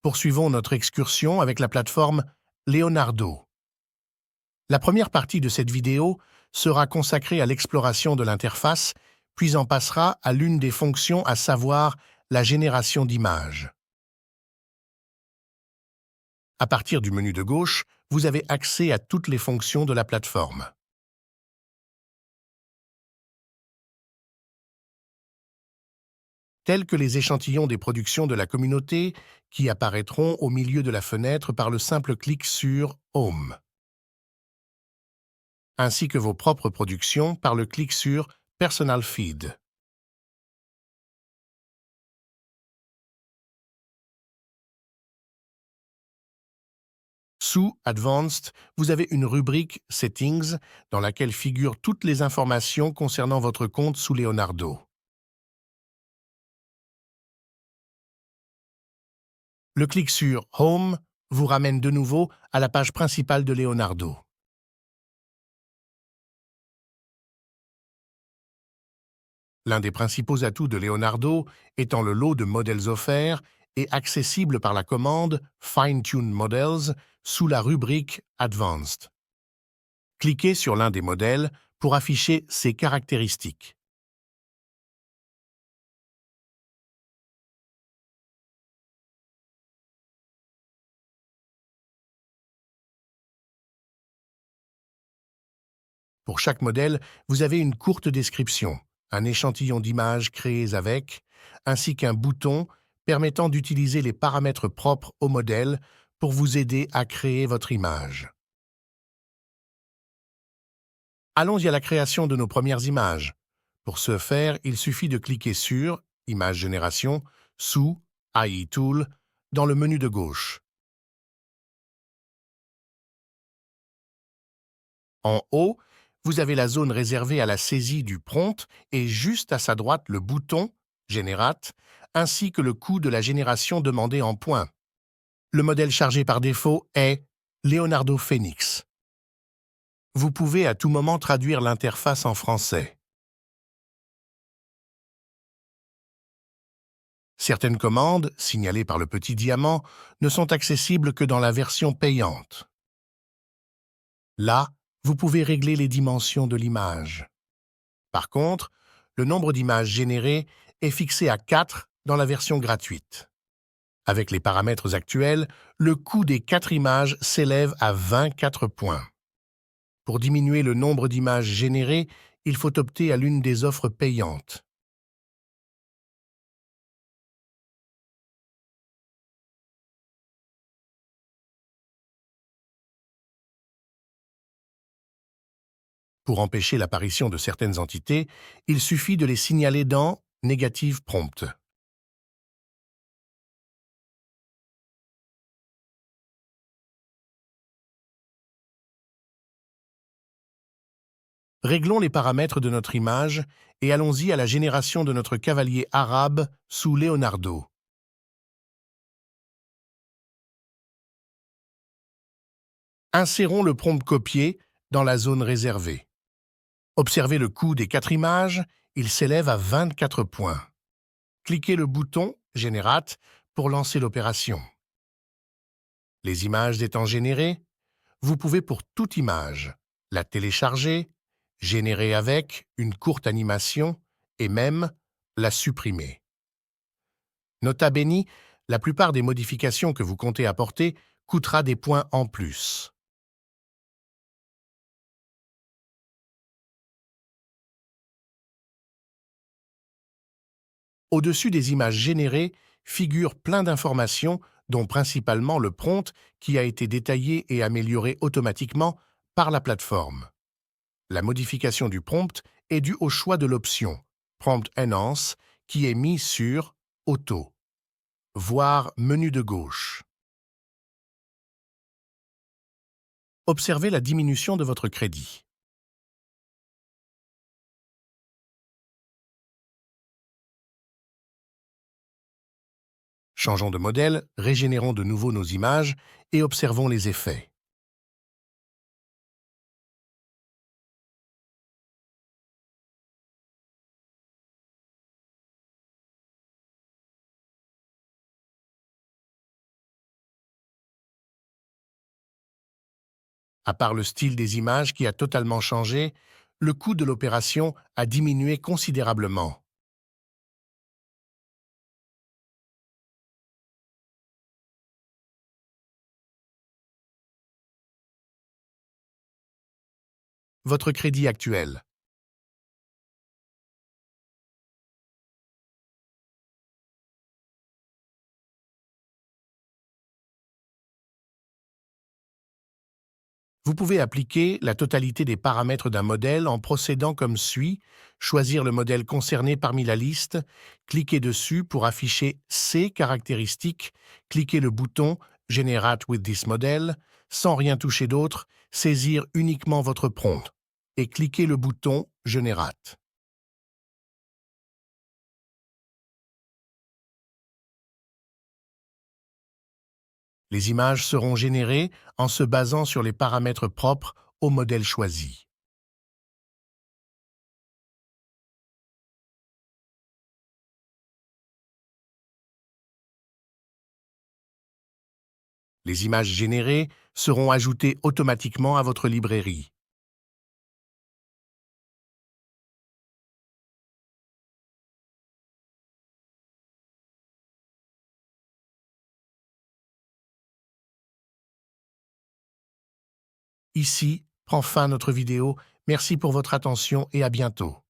Poursuivons notre excursion avec la plateforme Leonardo. La première partie de cette vidéo sera consacrée à l'exploration de l'interface, puis en passera à l'une des fonctions, à savoir la génération d'images. À partir du menu de gauche, vous avez accès à toutes les fonctions de la plateforme. Tels que les échantillons des productions de la communauté qui apparaîtront au milieu de la fenêtre par le simple clic sur « Home », ainsi que vos propres productions par le clic sur « Personal Feed ». Sous Advanced, vous avez une rubrique Settings dans laquelle figurent toutes les informations concernant votre compte sous Leonardo. Le clic sur Home vous ramène de nouveau à la page principale de Leonardo. L'un des principaux atouts de Leonardo étant le lot de modèles offerts et accessible par la commande Fine-Tune Models sous la rubrique Advanced. Cliquez sur l'un des modèles pour afficher ses caractéristiques. Pour chaque modèle, vous avez une courte description, un échantillon d'images créées avec, ainsi qu'un bouton permettant d'utiliser les paramètres propres au modèle pour vous aider à créer votre image. Allons-y à la création de nos premières images. Pour ce faire, il suffit de cliquer sur « Image génération » sous « AI Tool » dans le menu de gauche. En haut, vous avez la zone réservée à la saisie du prompt et juste à sa droite le bouton « Generate » ainsi que le coût de la génération demandé en points. Le modèle chargé par défaut est Leonardo Phoenix. Vous pouvez à tout moment traduire l'interface en français. Certaines commandes, signalées par le petit diamant, ne sont accessibles que dans la version payante. Là, vous pouvez régler les dimensions de l'image. Par contre, le nombre d'images générées est fixé à 4 dans la version gratuite. Avec les paramètres actuels, le coût des 4 images s'élève à 24 points. Pour diminuer le nombre d'images générées, il faut opter à l'une des offres payantes. Pour empêcher l'apparition de certaines entités, il suffit de les signaler dans « Negative Prompt ». Réglons les paramètres de notre image et allons-y à la génération de notre cavalier arabe sous Leonardo. Insérons le prompt copié dans la zone réservée. Observez le coût des 4 images, il s'élève à 24 points. Cliquez le bouton « Generate » pour lancer l'opération. Les images étant générées, vous pouvez pour toute image la télécharger, générer avec une courte animation et même la supprimer. Nota bene, la plupart des modifications que vous comptez apporter coûtera des points en plus. Au-dessus des images générées figurent plein d'informations, dont principalement le prompt qui a été détaillé et amélioré automatiquement par la plateforme. La modification du prompt est due au choix de l'option « Prompt Enhance » qui est mis sur « Auto », voire menu de gauche. Observez la diminution de votre crédit. Changeons de modèle, régénérons de nouveau nos images et observons les effets. À part le style des images qui a totalement changé, le coût de l'opération a diminué considérablement. Votre crédit actuel. Vous pouvez appliquer la totalité des paramètres d'un modèle en procédant comme suit: choisir le modèle concerné parmi la liste, cliquez dessus pour afficher ses caractéristiques, cliquez le bouton Generate with this model, sans rien toucher d'autre, saisir uniquement votre prompt et cliquez le bouton Generate. Les images seront générées en se basant sur les paramètres propres au modèle choisi. Les images générées seront ajoutées automatiquement à votre librairie. Ici prend fin notre vidéo. Merci pour votre attention et à bientôt.